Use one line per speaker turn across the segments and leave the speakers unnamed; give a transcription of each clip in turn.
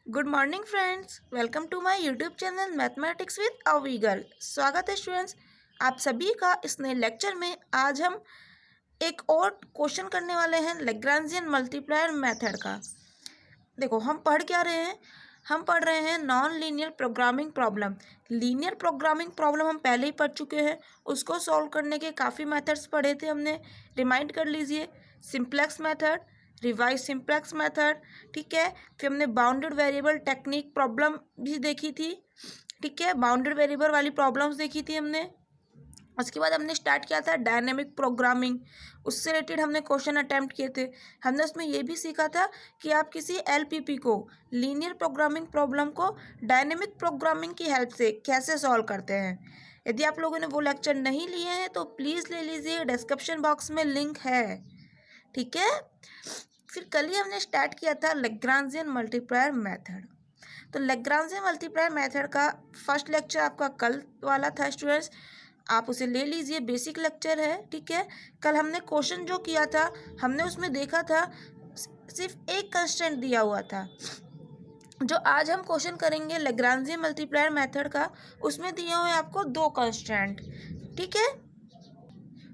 Good morning friends, welcome to my YouTube channel mathematics with Avi girl. स्वागत है students आप सभी का इस नए लेक्चर में। आज हम एक और क्वेश्चन करने वाले हैं लैग्रांजियन मल्टीप्लायर मेथड का। देखो हम पढ़ क्या रहे हैं, हम पढ़ रहे हैं non linear programming problem. Linear programming problem हम पहले ही पढ़ चुके हैं, उसको सॉल्व करने के काफ़ी मेथड्स पढ़े थे हमने, रिमाइंड कर लीजिए। Simplex method, revise simplex method, ठीक है। फिर हमने बाउंडेड वेरिएबल टेक्निक प्रॉब्लम भी देखी थी, ठीक है। बाउंडेड वेरिएबल वाली प्रॉब्लम्स देखी थी हमने। उसके बाद हमने स्टार्ट किया था डायनेमिक प्रोग्रामिंग, उससे रिलेटेड हमने क्वेश्चन अटेम्प्ट किए थे। हमने उसमें ये भी सीखा था कि आप किसी एलपीपी को, लीनियर प्रोग्रामिंग प्रॉब्लम को, डायनेमिक प्रोग्रामिंग की हेल्प से कैसे सॉल्व करते हैं। यदि आप लोगों ने वो लेक्चर नहीं लिए हैं तो प्लीज़ ले लीजिए, डिस्क्रिप्शन बॉक्स में लिंक है, ठीक है। फिर कल ही हमने स्टार्ट किया था लैग्रांजियन मल्टीप्लायर मेथड। तो लैग्रांजियन मल्टीप्लायर मेथड का फर्स्ट लेक्चर आपका कल वाला था स्टूडेंट्स, आप उसे ले लीजिए, बेसिक लेक्चर है, ठीक है। कल हमने क्वेश्चन जो किया था, हमने उसमें देखा था सिर्फ एक कंस्टेंट दिया हुआ था। जो आज हम क्वेश्चन करेंगे लैग्रांजियन मल्टीप्लायर मेथड का, उसमें दिए हुए आपको दो कंस्टेंट, ठीक है।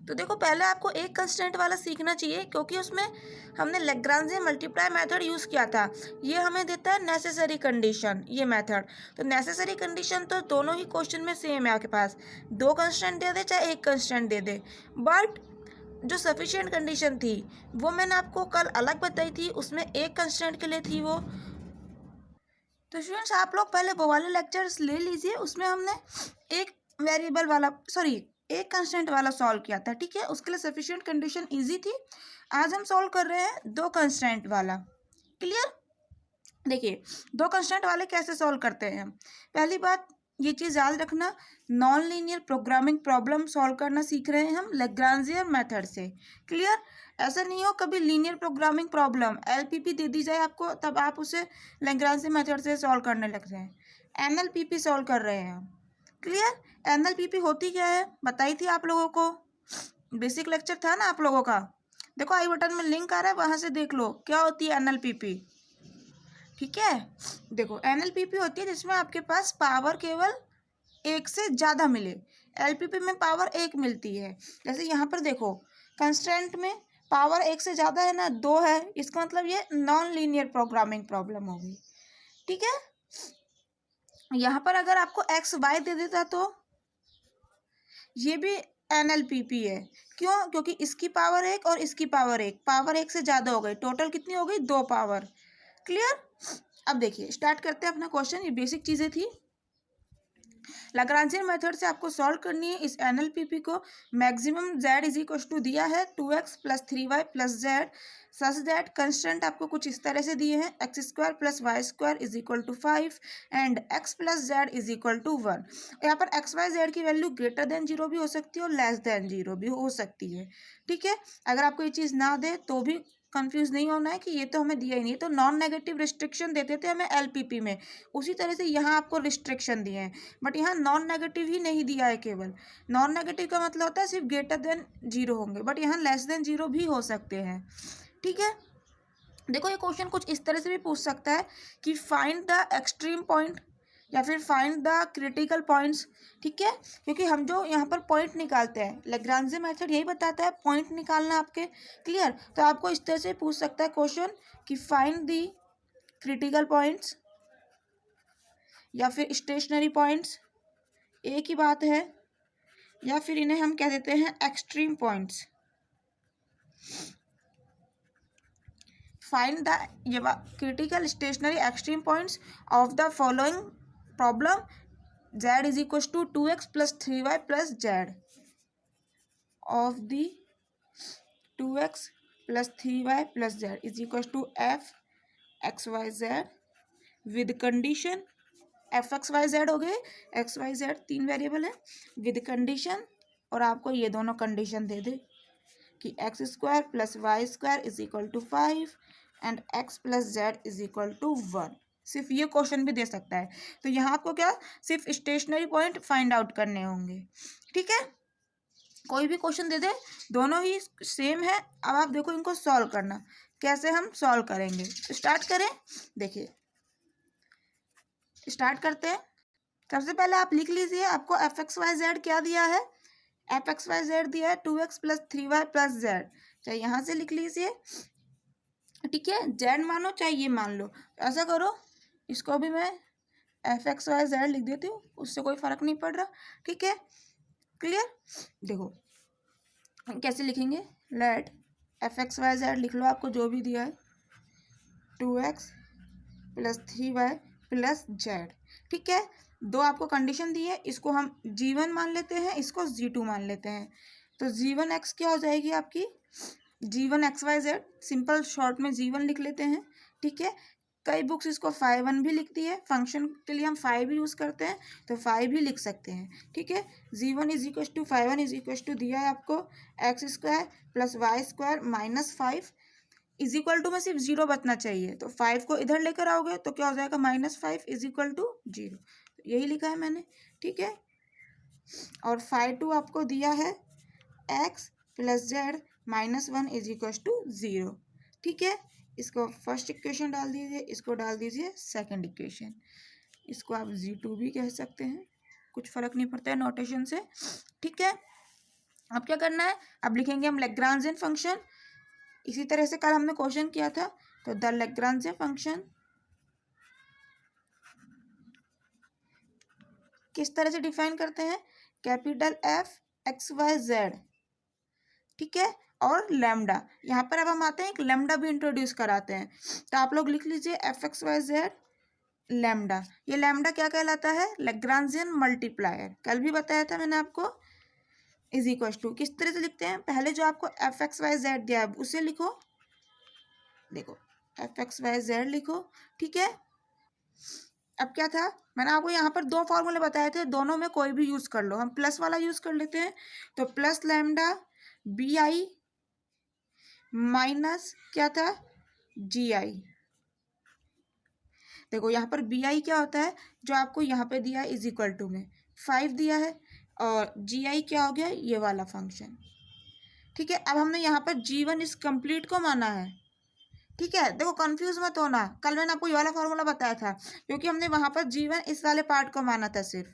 तो देखो पहले आपको एक कंस्टेंट वाला सीखना चाहिए, क्योंकि उसमें हमने लैग्रांजियन मल्टीप्लाई मेथड यूज़ किया था। ये हमें देता है नेसेसरी कंडीशन, ये मेथड। तो नेसेसरी कंडीशन तो दोनों ही क्वेश्चन में सेम है, आपके पास दो कंस्टेंट दे दे चाहे एक कंस्टेंट दे दे, बट जो सफिशिएंट कंडीशन थी वो मैंने आपको कल अलग बताई थी, उसमें एक कंस्टेंट के लिए थी वो। तो स्टूडेंट्स आप लोग पहले वो वाले लेक्चर्स ले लीजिए, उसमें हमने एक वेरिएबल वाला, सॉरी एक कंस्टेंट वाला सॉल्व किया था, ठीक है। उसके लिए सफिशिएंट कंडीशन इजी थी। आज हम सॉल्व कर रहे हैं दो कंस्टेंट वाला, क्लियर। देखिए दो कंस्टेंट वाले कैसे सॉल्व करते हैं। पहली बात ये चीज़ याद रखना, non linear programming problem solve करना सीख रहे हैं हम लैग्रांजियन मेथड से, क्लियर। ऐसा नहीं हो कभी लीनियर प्रोग्रामिंग प्रॉब्लम एलपीपी दे दी जाए आपको, तब आप उसे लैग्रांजियन मेथड से सॉल्व करने लग जाएं। एनएलपीपी सॉल्व कर रहे हैं हम, क्लियर। एनएलपीपी होती क्या है बताई थी आप लोगों को, बेसिक लेक्चर था ना आप लोगों का। देखो आई बटन में लिंक आ रहा है, वहाँ से देख लो क्या होती है एनएलपीपी, ठीक है। देखो एनएलपीपी होती है जिसमें आपके पास पावर केवल एक से ज़्यादा मिले। एलपीपी में पावर एक मिलती है, जैसे यहाँ पर देखो कंस्ट्रेंट में पावर एक से ज़्यादा है ना, दो है, इसका मतलब ये नॉन लीनियर प्रोग्रामिंग प्रॉब्लम होगी, ठीक है। यहाँ पर अगर आपको एक्स वाई दे देता तो ये भी एनएलपीपी है। क्यों? क्योंकि इसकी पावर एक और इसकी पावर एक, पावर एक से ज़्यादा हो गई, टोटल कितनी हो गई, दो पावर, क्लियर। अब देखिए स्टार्ट करते हैं अपना क्वेश्चन, ये बेसिक चीज़ें थी। लैग्रांजियन मेथड से आपको सॉल्व करनी है इस एनएलपीपी को। Maximum z is equal to दिया है 2x plus 3y plus Z, such that constant आपको कुछ इस तरह से दिए हैं, X square plus Y square is equal to 5 and x plus Z is equal to 1। यहाँ पर एक्स वाई जेड की वैल्यू ग्रेटर देन जीरो भी हो सकती है और लेस देन जीरो भी हो सकती है, ठीक है। अगर आपको ये चीज़ ना दे तो भी कंफ्यूज नहीं होना है कि ये तो हमें दिया ही नहीं, तो नॉन नेगेटिव रिस्ट्रिक्शन देते थे हमें एलपीपी में, उसी तरह से यहाँ आपको रिस्ट्रिक्शन दिए हैं, बट यहाँ नॉन नेगेटिव ही नहीं दिया है। केवल नॉन नेगेटिव का मतलब होता है सिर्फ ग्रेटर देन जीरो होंगे, बट यहाँ लेस देन जीरो भी हो सकते हैं, ठीक है। देखो ये क्वेश्चन कुछ इस तरह से भी पूछ सकता है कि फाइंड द एक्सट्रीम पॉइंट या फिर फाइंड द क्रिटिकल पॉइंट्स, ठीक है। क्योंकि हम जो यहाँ पर पॉइंट निकालते हैं, लैग्रांजियन मेथड यही बताता है पॉइंट निकालना आपके, क्लियर। तो आपको इस तरह से पूछ सकता है क्वेश्चन कि फाइंड द क्रिटिकल पॉइंट्स या फिर स्टेशनरी पॉइंट्स, एक ही बात है, या फिर इन्हें हम कह देते हैं extreme points. Find the critical stationary extreme points of the following problem, z is equal to 2x plus 3y plus z, of the 2x plus 3y plus Z is equal to f x Y z with condition, f x Y z हो गए, x Y z तीन variable है, with condition, और आपको ये दोनों condition दे दे कि x square plus Y square is equal to 5 and x plus Z is equal to 1। सिर्फ ये क्वेश्चन भी दे सकता है, तो यहाँ आपको क्या सिर्फ स्टेशनरी पॉइंट फाइंड आउट करने होंगे, ठीक है। कोई भी क्वेश्चन दे दे, दोनों ही सेम है। अब आप देखो इनको सॉल्व करना, कैसे हम सॉल्व करेंगे, स्टार्ट करें। देखिए स्टार्ट करते हैं। सबसे पहले आप लिख लीजिए, आपको एफ एक्स वाई जेड क्या दिया है, एफ एक्स वाई जेड दिया है 2x + 3y + जेड। चाहे यहाँ से लिख लीजिए, ठीक है, जेड मानो चाहे ये मान लो। ऐसा करो, इसको भी मैं एफ एक्स वाई जेड लिख देती हूँ, उससे कोई फर्क नहीं पड़ रहा, ठीक है, क्लियर। देखो कैसे लिखेंगे, let f x Y z लिख लो, आपको जो भी दिया है 2x + 3y + जेड, ठीक है। दो आपको कंडीशन दी है, इसको हम g1 मान लेते हैं, इसको g2 मान लेते हैं। तो g1 x क्या हो जाएगी आपकी, g1 xyz, सिंपल शॉर्ट में g1 लिख लेते हैं, ठीक है। कई बुक्स इसको 5 भी लिखती है, फंक्शन के लिए हम 5 भी यूज़ करते हैं, तो 5 भी लिख सकते हैं, ठीक है। g1 = 5 दिया है आपको x² + y² - 5 = में सिर्फ 0 बचना चाहिए, तो 5 को इधर लेकर आओगे तो क्या हो जाएगा, -5 = 0, यही लिखा है मैंने, ठीक है। और 5 आपको दिया है x + z - 1 = 0, ठीक है। इसको फर्स्ट इक्वेशन डाल दीजिए, इसको डाल दीजिए सेकंड इक्वेशन, इसको आप g2 भी कह सकते हैं, कुछ फर्क नहीं पड़ता है नोटेशन से, ठीक है। अब क्या करना है, अब लिखेंगे हम लैग्रांजियन फंक्शन, इसी तरह से कल हमने क्वेश्चन किया था। तो द लैग्रांजियन फंक्शन किस तरह से डिफाइन करते हैं, capital f x Y z, ठीक है, और लैम्डा। यहाँ पर अब हम आते हैं, एक लैम्डा भी इंट्रोड्यूस कराते हैं, तो आप लोग लिख लीजिए f x Y z lambda. ये लैम्डा क्या कहलाता है, लैग्रांजियन मल्टीप्लायर, कल भी बताया था मैंने आपको। = किस तरह से लिखते हैं, पहले जो आपको एफ एक्स वाई जेड दिया है उसे लिखो, देखो एफ एक्स वाई जेड लिखो, ठीक है। अब क्या था, मैंने आपको यहाँ पर दो फॉर्मूले बताए थे, दोनों में कोई भी यूज़ कर लो, हम प्लस वाला यूज़ कर लेते हैं। तो plus lambda b i minus क्या था, जी आई। देखो यहाँ पर बी आई क्या होता है, जो आपको यहाँ पे दिया है = में 5 दिया है, और जी आई क्या हो गया, ये वाला फंक्शन, ठीक है। अब हमने यहाँ पर g1 इस कंप्लीट को माना है, ठीक है। देखो कंफ्यूज मत होना, कल मैंने आपको ये वाला फॉर्मूला बताया था, क्योंकि हमने वहां पर g1 इस वाले पार्ट को माना था सिर्फ,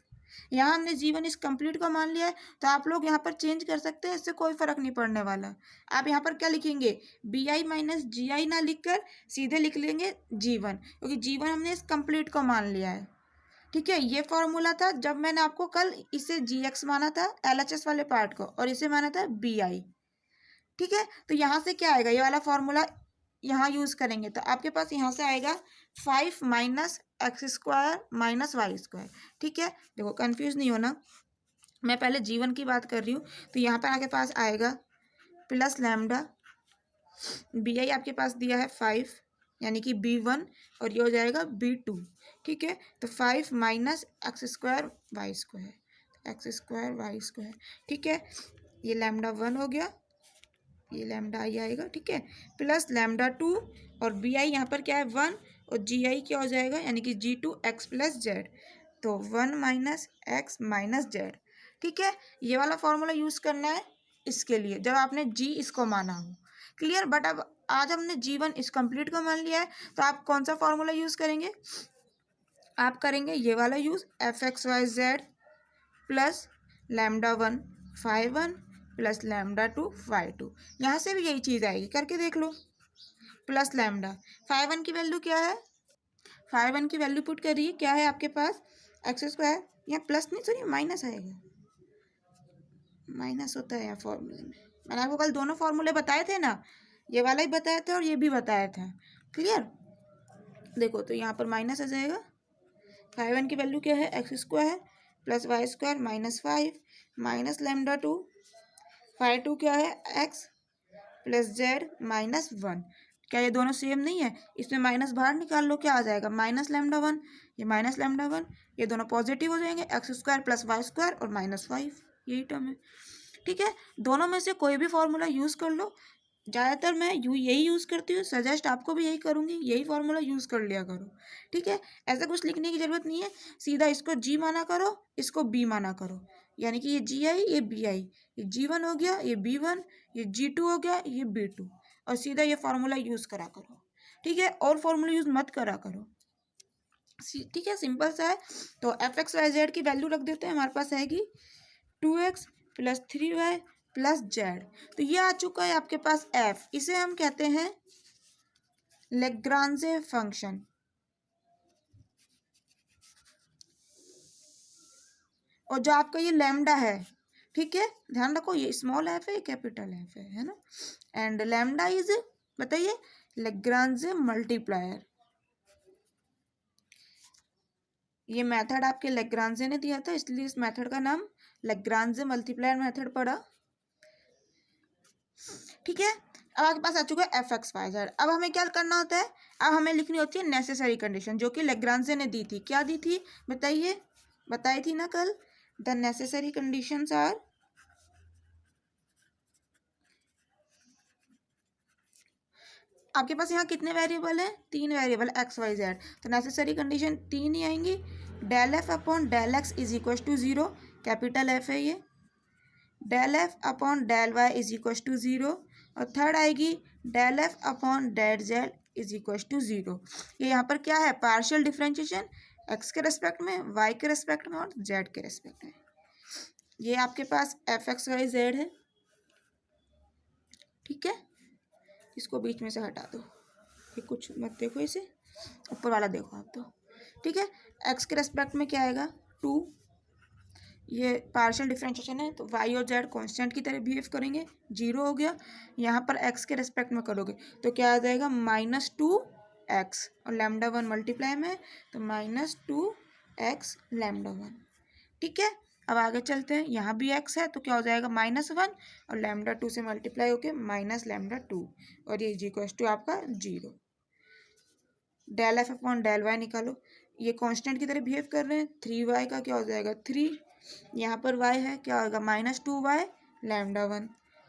यहाँ हमने g1 इस कंप्लीट को मान लिया है। तो आप लोग यहाँ पर चेंज कर सकते हैं, इससे कोई फर्क नहीं पड़ने वाला। आप यहाँ पर क्या लिखेंगे, बी आई माइनस जी आई ना लिखकर सीधे लिख लेंगे g1, क्योंकि g1 हमने इस कंप्लीट को मान लिया है, ठीक है। ये फॉर्मूला था जब मैंने आपको कल इसे gx माना था LHS वाले पार्ट को, और इसे माना था बी आई, ठीक है। तो यहाँ से क्या आएगा, ये वाला फॉर्मूला यहाँ यूज करेंगे, तो आपके पास यहाँ से आएगा 5 - x² - y², ठीक है। देखो कंफ्यूज नहीं होना, मैं पहले g1 की बात कर रही हूँ। तो यहाँ पर आपके पास आएगा प्लस लैम्डा बी आई, आपके पास दिया है 5 यानी कि b1, और ये हो जाएगा b2, ठीक है। तो 5 - x² y², ठीक है। ये लैम्डा 1 हो गया, ये लैम्डा आई आएगा, ठीक है, प्लस लैम्डा 2, और बी आई यहाँ पर क्या है 1, और जी आई क्या हो जाएगा, यानी कि g2 x + z। तो 1 - x - z, ठीक है। ये वाला फॉर्मूला यूज करना है इसके लिए, जब आपने g इसको माना हो, क्लियर। बट अब आज हमने g1 इस कंप्लीट को मान लिया है, तो आप कौन सा फॉर्मूला यूज करेंगे, आप करेंगे ये वाला use, f x Y z plus lambda 1 5 1 plus lambda 2 5 2, यहाँ से भी यही चीज़ आएगी, करके देख लो। प्लस लैम्डा 5 1 की वैल्यू क्या है, 5 1 की वैल्यू पुट करिए, क्या है आपके पास x², यहाँ प्लस नहीं सॉरी माइनस आएगा, माइनस होता है यहाँ फॉर्मूले में। मैंने आपको कल दोनों फॉर्मूले बताए थे ना, ये वाला ही बताया था और ये भी बताया था, क्लियर। देखो तो यहाँ पर माइनस आ जाएगा, 5 1 की वैल्यू क्या है, x² + y² - 5 माइनस लैम्डा 2, 5 2 क्या है, x + z - 1। क्या ये दोनों सेम नहीं है, इसमें माइनस बाहर निकाल लो, क्या आ जाएगा, माइनस लैम्डा 1, ये माइनस लैम्डा 1, ये दोनों पॉजिटिव हो जाएंगे, x² + y² और -5, यही टर्म है, ठीक है। दोनों में से कोई भी फॉर्मूला यूज़ कर लो, ज़्यादातर मैं यही यूज़ करती हूँ, सजेस्ट आपको भी यही करूँगी, यही फॉर्मूला यूज़ कर लिया करो, ठीक है। ऐसा कुछ लिखने की ज़रूरत नहीं है, सीधा इसको g माना करो, इसको b माना करो, यानी कि ये जी आई ये बी आई, ये g1 हो गया, ये b1, ये g2 हो गया, ये b2, और सीधा ये फार्मूला यूज़ करा करो, ठीक है। और फार्मूला यूज़ मत करा करो, ठीक है, सिंपल सा है। तो एफ एक्स वाई जेड की वैल्यू रख देते हैं, हमारे पास आएगी 2x plus 3y plus Z. तो ये आ चुका है आपके पास एफ, इसे हम कहते हैं लेग्रांजे फंक्शन। और जो आपका ये लैम्डा है, ठीक है, ध्यान रखो ये स्मॉल एफ है, कैपिटल एफ है ना। एंड लैम्डा इज, बताइए, लेग्रांजे मल्टीप्लायर। ये मेथड आपके लेग्रांजे ने दिया था, इसलिए इस मेथड का नाम लेग्रांजे मल्टीप्लायर मेथड पड़ा। ठीक है, अब आपके पास आ चुका है एफ एक्स वाई जेड। अब हमें क्या करना होता है, अब हमें लिखनी होती है नेसेसरी कंडीशन, जो कि लेग्रांजे ने दी थी। क्या दी थी बताइए, बताई थी ना कल। द नेसेसरी कंडीशंस आर, आपके पास यहाँ कितने वेरिएबल है, 3 वेरिएबल एक्स वाई जेड। तो नेसेसरी कंडीशन 3 ही आएंगी। Del f upon del x is equal to 0, capital f है ये। Del f upon del y is equal to 0, और थर्ड आएगी del f upon del z is equal to 0। ये यहाँ पर क्या है, पार्शियल डिफरेंशिएशन, एक्स के रेस्पेक्ट में, वाई के रेस्पेक्ट में और जेड के रेस्पेक्ट में। ये आपके पास एफ एक्स वाई जेड है। ठीक है, इसको बीच में से हटा दो, ये कुछ मत देखो, इसे ऊपर वाला देखो आप तो। ठीक है, एक्स के रेस्पेक्ट में क्या आएगा 2, ये पार्शियल डिफरेंशिएशन है, तो वाई और जेड कांस्टेंट की तरह बिहेव करेंगे, 0 हो गया। यहाँ पर एक्स के रेस्पेक्ट में करोगे तो क्या आ जाएगा -2x, और लैम्डा 1 मल्टीप्लाई में, तो -2x लैम्डा 1। ठीक है, अब आगे चलते हैं, यहाँ भी x है तो क्या हो जाएगा -1, और लैम्डा 2 से मल्टीप्लाई होके माइनस लैम्डा 2, और ये इज इक्वल टू आपका 0। Del f upon del y निकालो, ये कांस्टेंट की तरह बिहेव कर रहे हैं, 3y का क्या हो जाएगा 3, यहाँ पर y है, क्या होगा -2y लैम्डा 1,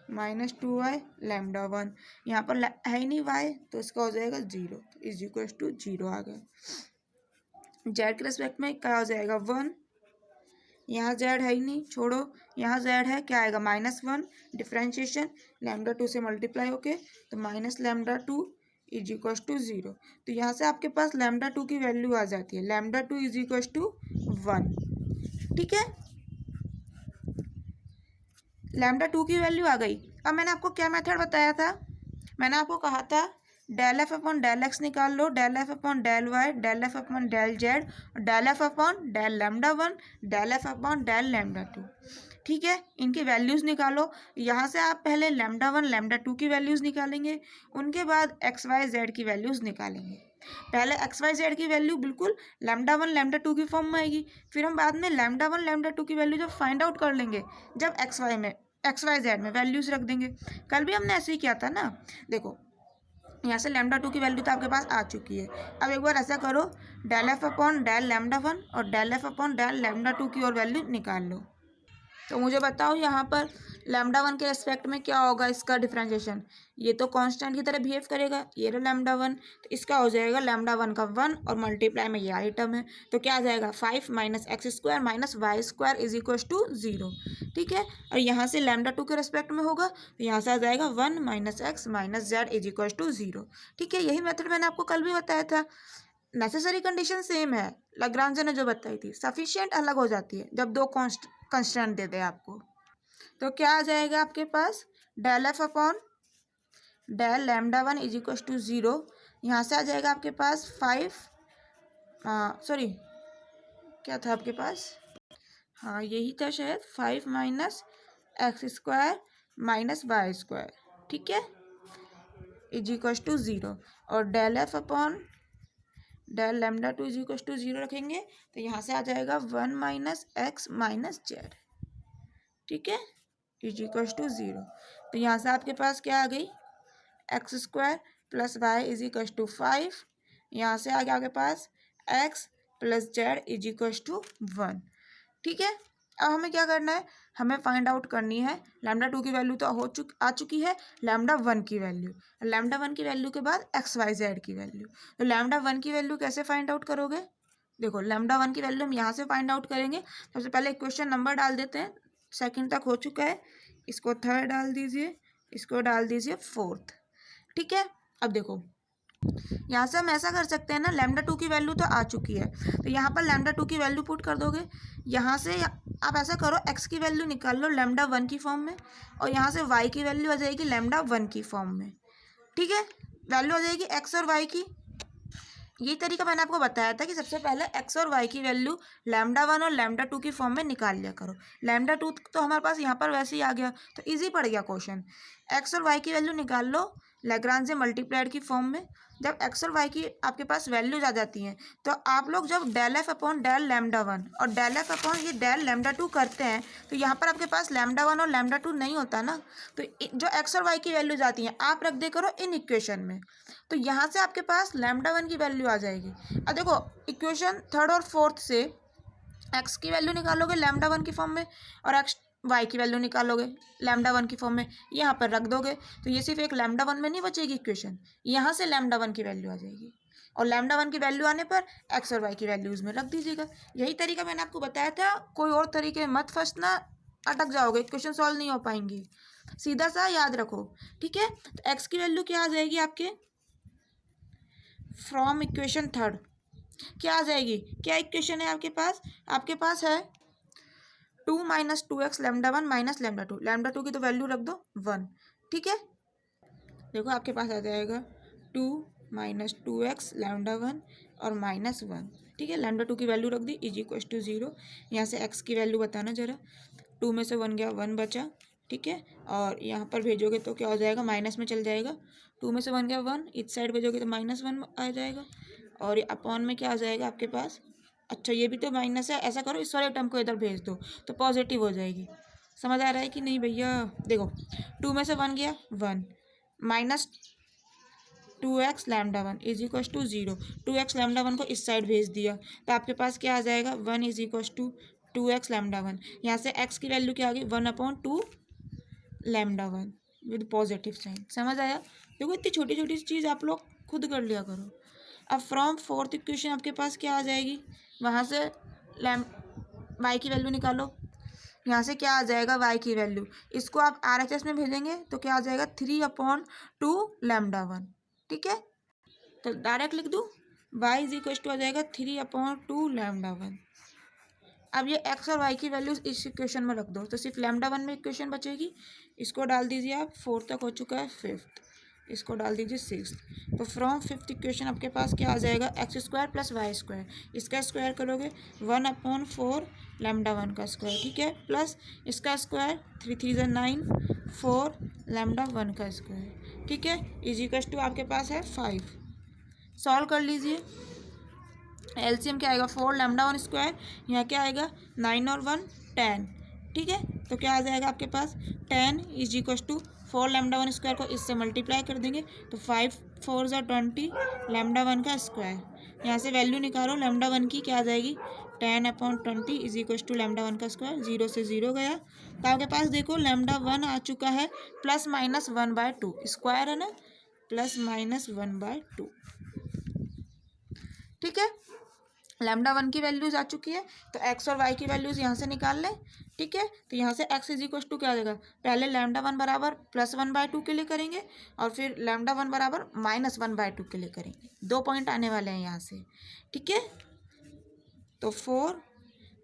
-2y लैम्डा 1, यहाँ पर है ही नहीं y, तो इसका हो जाएगा 0, इज इक्वल टू 0 आ गया। जेड के रेस्पेक्ट में क्या हो जाएगा 1, यहाँ जेड है ही नहीं, छोड़ो, यहाँ जेड है, क्या आएगा -1, डिफ्रेंशिएशन, लैम्डा 2 से मल्टीप्लाई होके, तो minus lambda 2 is equal to 0। तो यहाँ से आपके पास लैम्डा 2 की वैल्यू आ जाती है, लैम्डा 2 इज इक्वल टू 1। ठीक है, लैम्डा 2 की वैल्यू आ गई। अब मैंने आपको क्या मेथड बताया था, मैंने आपको कहा था del f upon del x निकाल लो, del f upon del y, del f upon del z, del f upon del lambda 1, del f upon del lambda 2। ठीक है, इनकी वैल्यूज़ निकालो। यहाँ से आप पहले लैम्डा 1 लैम्डा 2 की वैल्यूज़ निकालेंगे, उनके बाद एक्स वाई जेड की वैल्यूज़ निकालेंगे। पहले एक्स वाई जेड की वैल्यू बिल्कुल लैम्डा 1 लैम्डा 2 की फॉर्म में आएगी, फिर हम बाद में लैम्डा 1 लैम्डा 2 की वैल्यू जब फाइंड आउट कर लेंगे, जब एक्स वाई जेड में वैल्यूज़ रख देंगे। कल भी हमने ऐसे ही किया था ना। देखो, यहाँ से लैम्डा 2 की वैल्यू तो आपके पास आ चुकी है। अब एक बार ऐसा करो, del f upon del lambda 1 और del f upon del lambda 2 की और वैल्यू निकाल लो। तो मुझे बताओ यहाँ पर लैम्डा 1 के रेस्पेक्ट में क्या होगा इसका डिफरेंशिएशन, ये तो कांस्टेंट की तरह बिहेव करेगा, ये रहा लैम्डा 1, तो इसका हो जाएगा लैम्डा 1 का 1 और मल्टीप्लाई में ये आइटम है, तो क्या आ जाएगा 5 minus x square minus y square is equal to 0। ठीक है, और यहाँ से लैम्डा 2 के रेस्पेक्ट में होगा, तो यहाँ से आ जाएगा 1 minus x minus z is equal to 0। ठीक है, यही मेथड मैंने आपको कल भी बताया था। नेसेसरी कंडीशन सेम है, लाग्रांजे ने जो बताई थी, सफिशिएंट अलग हो जाती है जब दो कंस्टेंट दे दे आपको। तो क्या आ जाएगा आपके पास del f upon del lambda 1 is equal to 0, यहाँ से आ जाएगा आपके पास 5, सॉरी क्या था आपके पास, हाँ यही था शायद, 5 minus x square minus y square. ठीक है, इज इक्वल टू 0, और del f upon del lambda 2 is equal to 0 रखेंगे, तो यहाँ से आ जाएगा 1 माइनस एक्स माइनस जेड। ठीक है, इज इक्वल टू 0, तो यहाँ से आपके पास क्या आ गई x square plus y is equal to 5, यहाँ से आ गया आपके पास x plus Z is equal to 1। ठीक है, अब हमें क्या करना है, हमें फाइंड आउट करनी है लैम्डा 2 की वैल्यू तो आ चुकी है, लैम्डा 1 की वैल्यू, लैम्डा 1 की वैल्यू के बाद एक्स वाई जेड की वैल्यू। तो लैम्डा 1 की वैल्यू कैसे फाइंड आउट करोगे, देखो लैम्डा 1 की वैल्यू हम यहाँ से फाइंड आउट करेंगे। सबसे पहले इक्वेशन नंबर डाल देते हैं, सेकंड तक हो चुका है, इसको थर्ड डाल दीजिए, इसको डाल दीजिए फोर्थ। ठीक है, अब देखो यहाँ से हम ऐसा कर सकते हैं ना, लैम्डा टू की वैल्यू तो आ चुकी है, तो यहाँ पर लैम्डा टू की वैल्यू पुट कर दोगे। यहाँ से आप ऐसा करो, एक्स की वैल्यू निकाल लो लैम्डा वन की फॉर्म में, और यहाँ से वाई की वैल्यू आ जाएगी लैम्डा वन की फॉर्म में। ठीक है, वैल्यू आ जाएगी एक्स और वाई की। ये तरीका मैंने आपको बताया था कि सबसे पहले एक्स और वाई की वैल्यू लैम्डा वन और लैम्डा टू की फॉर्म में निकाल लिया करो। लैम्डा टू तो हमारे पास यहाँ पर वैसे ही आ गया, तो इजी पड़ गया क्वेश्चन। एक्स और वाई की वैल्यू निकाल लो लैग्रांज मल्टीप्लायर की फॉर्म में। जब एक्स और वाई की आपके पास वैल्यूज आ जाती हैं, तो आप लोग जब del f upon del lambda one और डेल एफ अपॉन ये डेल लैम्डा टू करते हैं, तो यहाँ पर आपके पास लैम्डा वन और लैम्डा टू नहीं होता ना, तो जो एक्स और वाई की वैल्यूज आती हैं आप रख दे करो इन इक्वेशन में, तो यहाँ से आपके पास लैम्डा वन की वैल्यू आ जाएगी। अब देखो, इक्वेशन थर्ड और फोर्थ से एक्स की वैल्यू निकालोगे लैम्डा वन की फॉर्म में, और एक्स वाई की वैल्यू निकालोगे लैम्डा वन की फॉर्म में, यहाँ पर रख दोगे, तो ये सिर्फ एक लैम्डा वन में नहीं बचेगी इक्वेशन, यहाँ से लैम्डा वन की वैल्यू आ जाएगी, और लैम्डा वन की वैल्यू आने पर एक्स और वाई की वैल्यूज़ में रख दीजिएगा। यही तरीका मैंने आपको बताया था, कोई और तरीके मत फंसना, अटक जाओगे, क्वेश्चन सॉल्व नहीं हो पाएंगे, सीधा सा याद रखो। ठीक है, तो एक्स की वैल्यू क्या आ जाएगी आपके फ्रॉम इक्वेशन थर्ड, क्या आ जाएगी, क्या इक्वेशन है आपके पास है two minus two x lambda one minus lambda two की तो वैल्यू रख दो वन। ठीक है, देखो आपके पास आ जाएगा two minus two x lambda one और माइनस वन। ठीक है, लैम्डा टू की वैल्यू रख दी इज इक्वल टू जीरो। यहाँ से एक्स की वैल्यू बताना जरा, टू में से वन गया, वन बचा। ठीक है, और यहाँ पर भेजोगे तो क्या हो जाएगा, माइनस में चल जाएगा, टू में से वन गया वन, इस साइड भेजोगे तो माइनस वन आ जाएगा, और ये अपॉन में क्या आ जाएगा आपके पास, अच्छा ये भी तो माइनस है, ऐसा करो इस वाले टर्म को इधर भेज दो तो पॉजिटिव हो जाएगी। समझ आ रहा है कि नहीं भैया, देखो टू में से वन गया one, minus two x lambda one is equal to zero, two x lambda one को इस साइड भेज दिया, तो आपके पास क्या आ जाएगा, one is equal to two x lambda one. यहाँ से एक्स की वैल्यू क्या आ गई, one upon two lambda one with positive sign. समझ आया, देखो इतनी छोटी छोटी चीज़ आप लोग खुद कर लिया करो। अब फ्रॉम फोर्थ इक्वेशन आपके पास क्या आ जाएगी, वहाँ से लैम वाई की वैल्यू निकालो, यहाँ से क्या आ जाएगा वाई की वैल्यू, इसको आप आर एच एस में भेजेंगे तो क्या आ जाएगा three upon two lambda one. ठीक है, तो डायरेक्ट लिख दूँ, वाई इज इक्वल टू आ जाएगा three upon two lambda one. अब ये एक्स और वाई की वैल्यूज इस इक्वेशन में रख दो, तो सिर्फ लैम्डा वन में इक्वेशन बचेगी, इसको डाल दीजिए आप, फोर्थ तक हो चुका है, फिफ्थ इसको डाल दीजिए सिक्स। तो फ्रॉम फिफ्थ इक्वेशन आपके पास क्या आ जाएगा, x square plus Y square, इसका स्क्वायर करोगे one upon four lambda one का स्क्वायर। ठीक है, प्लस इसका स्क्वायर, थ्री थ्री ज़ा नाइन, फोर लैम्डा वन का स्क्वायर। ठीक है, इज इक्वल टू आपके पास है फाइव। सॉल्व कर लीजिए, एलसीएम क्या आएगा, फोर लैम्डा वन स्क्वायर, यहाँ क्या आएगा नाइन और वन टेन। ठीक है, तो क्या आ जाएगा आपके पास ten is equal to four lambda one square को इससे मल्टीप्लाई कर देंगे तो फाइव फोर ज़ा ट्वेंटी लैम्डा वन का स्क्वायर। यहाँ से वैल्यू निकालो लैम्डा वन की, क्या आ जाएगी ten upon twenty is equal to lambda one का स्क्वायर, जीरो से जीरो गया, तो आपके पास देखो लैम्डा वन आ चुका है plus minus one by to, square है ना, plus minus one by to. ठीक है, लैम्डा वन की वैल्यूज आ चुकी है, तो एक्स और वाई की वैल्यूज यहाँ से निकाल लें। ठीक है, तो यहाँ से एक्स इज इक्वल टू क्या आ जाएगा, पहले लैम्डा वन बराबर प्लस वन बाय टू के लिए करेंगे, और फिर लैम्डा वन बराबर माइनस वन बाय टू के लिए करेंगे, दो पॉइंट आने वाले हैं यहाँ से। ठीक है, तो four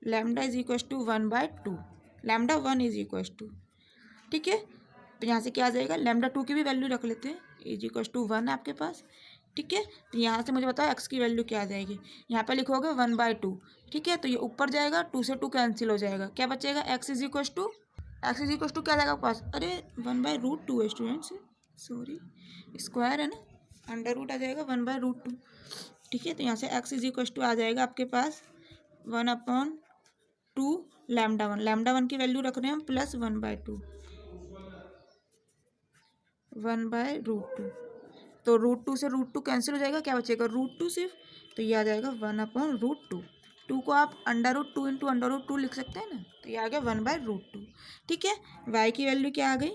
lambda is equal to one by two, lambda one is equal to. ठीक है, तो यहाँ से क्या आ जाएगा, लैम्डा टू की भी वैल्यू रख लेते हैं, इज इक्वल टू वन है आपके पास। ठीक है, तो यहाँ से मुझे बताओ एक्स की वैल्यू क्या आ जाएगी, यहाँ पे लिखोगे वन बाय टू। ठीक है, तो ये ऊपर जाएगा, टू से टू कैंसिल हो जाएगा, क्या बचेगा एक्स इज इक्वल टू क्या आ जाएगा आपके पास, अरे वन बाय रूट टू है स्टूडेंट्स, सॉरी स्क्वायर है ना, अंडर रूट आ जाएगा वन बाय रूट टू। ठीक है, तो यहाँ से एक्स इज इक्वल टू आ जाएगा आपके पास one upon two lambda one की वैल्यू रख रहे हैं हम plus one by two, one by root two, तो रूट टू से रूट टू कैंसिल हो जाएगा, क्या बचेगा रूट टू सिर्फ, तो ये आ जाएगा one upon root two, two को आप under root two into under root two लिख सकते हैं ना, तो ये आ गया वन बाय रूट टू। ठीक है, वाई की वैल्यू क्या आ गई,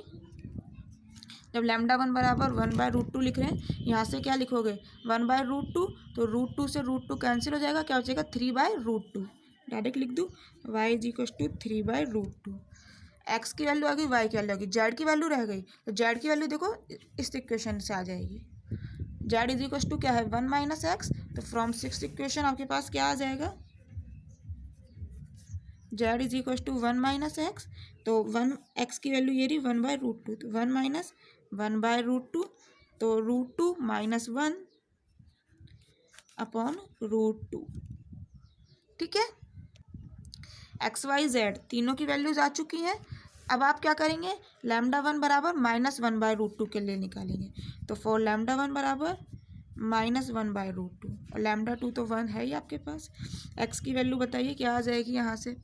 जब लैम्डा वन बराबर वन बाय रूट टू लिख रहे हैं, यहाँ से क्या लिखोगे वन बाय रूट टू, तो रूट टू से रूट टू कैंसिल हो जाएगा, क्या बचेगा three by root two, direct लिख दूँ y is equal to three by root two. X की वैल्यू आ गई, वाई की वैल्यू आ गई, जेड की वैल्यू रह गई, तो जेड की वैल्यू देखो इस इक्वेशन से आ जाएगी, जेड इज इक्वल टू क्या है 1 माइनस एक्स, तो फ्रॉम 6th इक्वेशन आपके पास क्या आ जाएगा, z is equal to 1 minus x, तो 1 एक्स की वैल्यू ये रही 1/√2, तो 1 माइनस 1/√2, तो √2 माइनस 1 अपॉन √2। ठीक है, एक्स वाई जेड तीनों की वैल्यूज आ चुकी हैं। अब आप क्या करेंगे, λ1 बराबर -1/√2 के लिए निकालेंगे, तो फॉर λ1 बराबर -1/√2 और λ2 तो 1 है ही आपके पास। एक्स की वैल्यू बताइए क्या आ जाएगी, यहाँ से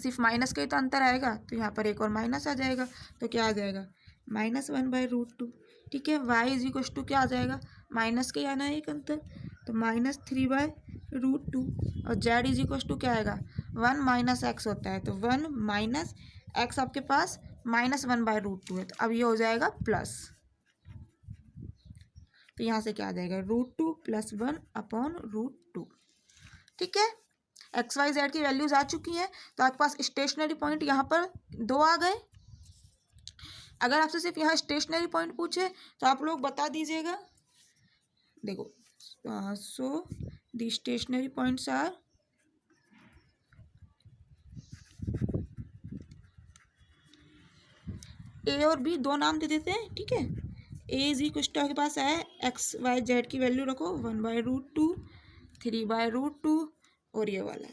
सिर्फ माइनस का ही तो अंतर आएगा, तो यहाँ पर एक और माइनस आ जाएगा, तो क्या आ जाएगा -1/√2। ठीक है, वाई इज इक्वल टू क्या आ जाएगा, माइनस के आना है एक अंतर, तो -3/√2 और जेड इज इक्वल टू क्या आएगा 1 माइनस एक्स होता है, तो 1 माइनस एक्स आपके पास -1/√2 है, तो अब ये हो जाएगा प्लस, तो यहाँ से क्या आ जाएगा √2 + 1 अपॉन √2। ठीक है, एक्स वाई जेड की वैल्यूज आ चुकी हैं, तो आपके पास स्टेशनरी पॉइंट यहाँ पर 2 आ गए। अगर आपसे सिर्फ यहाँ स्टेशनरी पॉइंट पूछे तो आप लोग बता दीजिएगा। देखो so the stationary points are A और बी, दो नाम दे देते हैं। ठीक है, ए इज इक्वल टू आपके पास है एक्स वाई जेड की वैल्यू रखो 1/√2, 3/√2 और ये वाला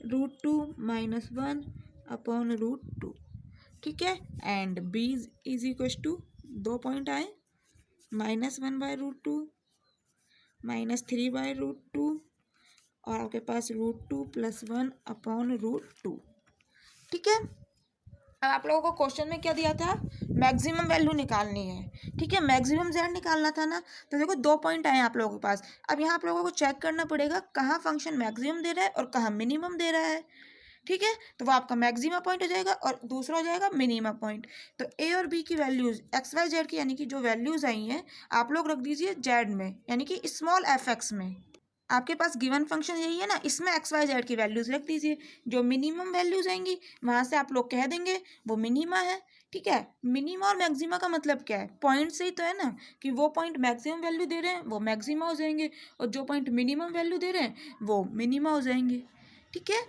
√2 माइनस 1 अपॉन √2। ठीक है, and b is equal to 2 point आए -1/√2 -3/√2 और आपके पास √2 + 1 अपॉन √2। ठीक है, अब आप लोगों को क्वेश्चन में क्या दिया था, मैक्सिमम वैल्यू निकालनी है। ठीक है, मैक्सिमम जेड निकालना था ना, तो देखो 2 पॉइंट आए आप लोगों के पास। अब यहाँ आप लोगों को चेक करना पड़ेगा कहाँ फंक्शन मैक्सिमम दे रहा है और कहाँ मिनिमम दे रहा है। ठीक है, तो वो आपका मैक्सिमम पॉइंट हो जाएगा और दूसरा हो जाएगा मिनिमम पॉइंट। तो ए और बी की वैल्यूज एक्स वाई जेड की यानी कि जो वैल्यूज आई हैं आप लोग रख दीजिए जेड में, यानी कि स्मॉल एफ एक्स में। आपके पास गिवन फंक्शन यही है ना, इसमें एक्स वाई जेड की वैल्यूज रख दीजिए, जो मिनिमम वैल्यूज आएंगी वहां से आप लोग कह देंगे वो मिनिमा है। ठीक है, मिनिमा और मैक्सिमा का मतलब क्या है, पॉइंट से ही तो है ना, कि वो पॉइंट मैक्सिमम वैल्यू दे रहे हैं वो मैक्सिमा हो जाएंगे और जो पॉइंट मिनिमम वैल्यू दे रहे हैं वो मिनिमा हो जाएंगे। ठीक है,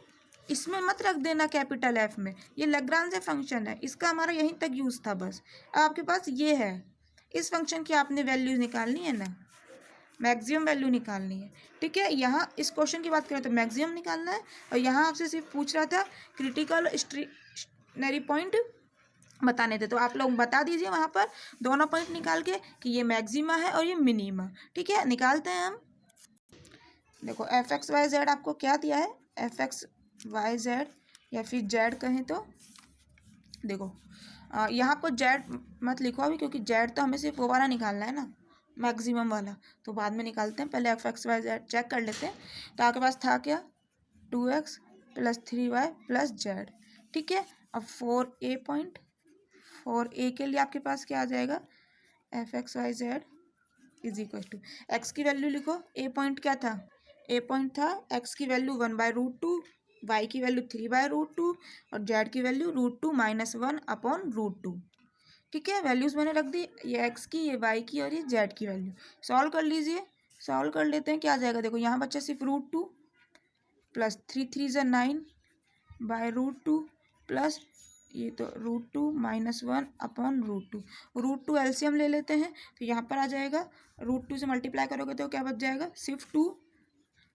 इसमें मत रख देना कैपिटल एफ में, ये लैग्रांज फंक्शन है, इसका हमारा यहीं तक यूज था बस। अब आपके पास ये है, इस फंक्शन की आपने वैल्यूज निकालनी है ना, मैक्सिमम वैल्यू निकालनी है। ठीक है, यहाँ इस क्वेश्चन की बात करें तो मैक्सिमम निकालना है और यहाँ आपसे सिर्फ पूछ रहा था क्रिटिकल स्टेशनरी पॉइंट बताने थे, तो आप लोग बता दीजिए वहाँ पर दोनों पॉइंट निकाल के कि ये मैक्सिमा है और ये मिनिमा। ठीक है, निकालते हैं हम। देखो एफ एक्स वाई जेड आपको क्या दिया है, एफ एक्स वाई जेड या फिर जेड कहें तो, देखो यहाँ आपको जेड मत लिखो अभी, क्योंकि जेड तो हमें सिर्फ वो वाला निकालना है ना, मैक्सिमम वाला, तो बाद में निकालते हैं, पहले f x Y z check कर लेते हैं। तो आपके पास था क्या 2x + 3y + जेड। ठीक है, अब 4a पॉइंट, 4a के लिए आपके पास क्या आ जाएगा, f x Y z is equal to x की वैल्यू लिखो, ए पॉइंट क्या था, ए पॉइंट था एक्स की वैल्यू 1/√2, वाई की वैल्यू 3/√2 और जेड की वैल्यू √2 - 1 अपॉन √2। ठीक है, वैल्यूज मैंने रख दी, ये एक्स की, ये वाई की और ये जेड की वैल्यू। सॉल्व कर लीजिए, सॉल्व कर लेते हैं, क्या आ जाएगा, देखो यहाँ बच्चा सिर्फ √2 + 3 3 = 9/√2 प्लस ये तो √2 - 1 अपॉन √2। √2 एलसीएम ले लेते हैं, तो यहाँ पर आ जाएगा √2 से मल्टीप्लाई करोगे तो क्या बच जाएगा सिर्फ 2,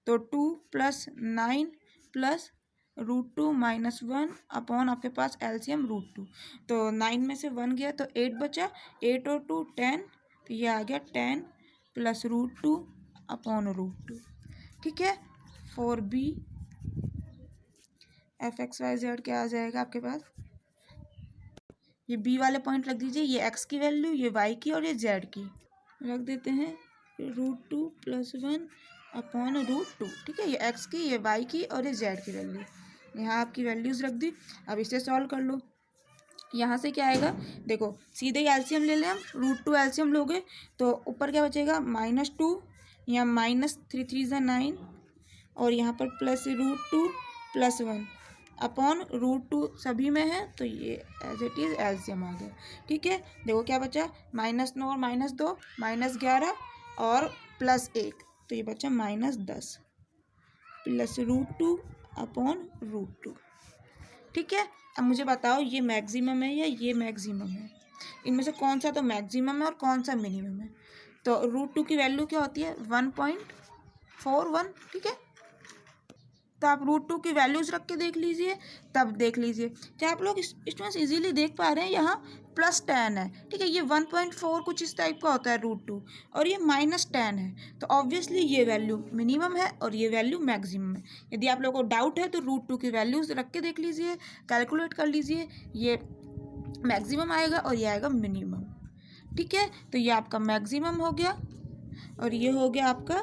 तो 2 + 9 + √2 - 1 अपॉन आपके पास एलसीएम √2, तो 9 में से 1 गया तो 8 बचा, 8 और 2 10, तो ये आ गया 10 + √2 अपॉन √2। ठीक है, 4b F x Y Z क्या आ जाएगा आपके पास, ये बी वाले पॉइंट रख दीजिए, ये एक्स की वैल्यू, ये वाई की और ये जेड की रख देते हैं, √2 + 1 अपॉन √2। ठीक है, ये एक्स की, ये वाई की और ये जेड की वैल्यू, यहाँ आपकी वैल्यूज़ रख दी। अब इसे सॉल्व कर लो, यहाँ से क्या आएगा, देखो सीधे ही एलसीएम ले लें हम, √2 एलसीएम लोगे तो ऊपर क्या बचेगा -2, यहाँ -3 3 = 9 और यहाँ पर +√2 + 1, अपॉन √2 सभी में है, तो ये एज इट इज़ एलसीएम आ गया। ठीक है, देखो क्या बचा, -9 और -2 -11 और +1, तो ये बचा -10 प्लस √2 अपॉन √2। ठीक है, अब मुझे बताओ ये मैक्सिमम है या ये मैक्सिमम है, इनमें से कौन सा तो मैक्सिमम है और कौन सा मिनिमम है। तो √2 की वैल्यू क्या होती है 1.41। ठीक है, तो आप √2 की वैल्यूज़ रख के देख लीजिए, तब देख लीजिए। क्या आप लोग स्टूडेंट्स इजीली देख पा रहे हैं, यहाँ +10 है। ठीक है, ये 1.4 कुछ इस टाइप का होता है √2, और ये -10 है, तो ऑब्वियसली ये वैल्यू मिनिमम है और ये वैल्यू मैक्सिमम है। यदि आप लोगों को डाउट है तो √2 की वैल्यूज़ रख के देख लीजिए, कैलकुलेट कर लीजिए, ये मैक्सिमम आएगा और ये आएगा मिनिमम। ठीक है, तो ये आपका मैक्सिमम हो गया और ये हो गया आपका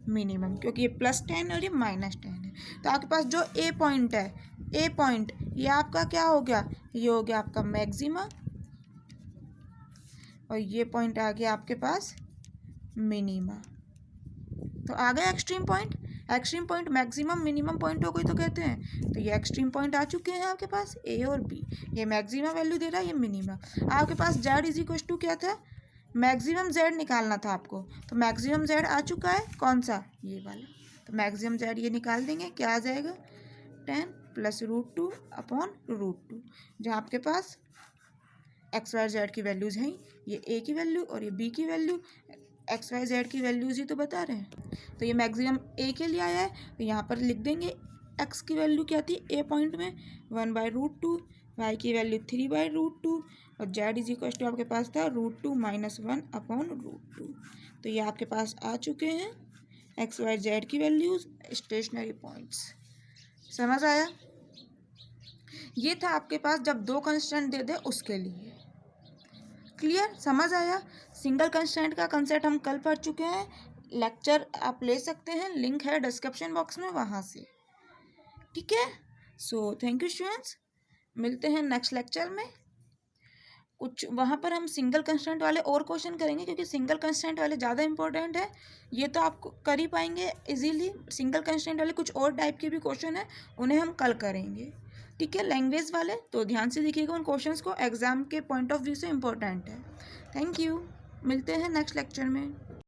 मिनिमम, क्योंकि ये +10 और ये -10 है। तो आपके पास जो ए पॉइंट है, ए पॉइंट ये आपका क्या हो गया, ये हो गया आपका मैक्सिमम, और ये पॉइंट आ गया आपके पास मिनिमा। तो आ गया extreme point. Extreme point maximum minimum point हो गई तो कहते हैं, तो ये एक्सट्रीम पॉइंट आ चुके हैं आपके पास ए और बी। ये मैक्सिमम वैल्यू दे रहा है, ये मिनिमा। आपके पास जेड इज इक्वल टू क्या था, मैक्सिमम जेड निकालना था आपको, तो मैक्सिमम जेड आ चुका है, कौन सा, ये वाला। तो मैक्सिमम जेड ये निकाल देंगे, क्या आ जाएगा 10 प्लस √2 अपॉन √2, जहाँ आपके पास एक्स वाई जेड की वैल्यूज़ हैं, ये ए की वैल्यू और ये बी की वैल्यू, एक्स वाई जेड की वैल्यूज़ ही तो बता रहे हैं। तो ये मैक्सिमम ए के लिए आया है, तो यहाँ पर लिख देंगे एक्स की वैल्यू क्या थी ए पॉइंट में 1/√2, वाई की वैल्यू 3/√2, और जेड इज इक्वल टू आपके पास था √2 - 1 अपॉन √2। तो ये आपके पास आ चुके हैं एक्स वाई जेड की वैल्यूज़, स्टेशनरी पॉइंट्स। समझ आया, ये था आपके पास जब दो कंस्टेंट दे दे उसके लिए। क्लियर, समझ आया। सिंगल कंस्टेंट का कंसेप्ट हम कल पढ़ चुके हैं, लेक्चर आप ले सकते हैं, लिंक है डिस्क्रिप्शन बॉक्स में, वहाँ से। ठीक है, सो थैंक यू स्टूडेंट्स, मिलते हैं नेक्स्ट लेक्चर में। कुछ वहाँ पर हम सिंगल कंस्टेंट वाले और क्वेश्चन करेंगे, क्योंकि सिंगल कंस्टेंट वाले ज़्यादा इंपॉर्टेंट है, ये तो आप कर ही पाएंगे इजीली। सिंगल कंस्टेंट वाले कुछ और टाइप के भी क्वेश्चन हैं, उन्हें हम कल करेंगे। ठीक है, लैंग्वेज वाले तो ध्यान से देखिएगा उन क्वेश्चंस को, एग्जाम के पॉइंट ऑफ व्यू से इम्पोर्टेंट है। थैंक यू, मिलते हैं नेक्स्ट लेक्चर में।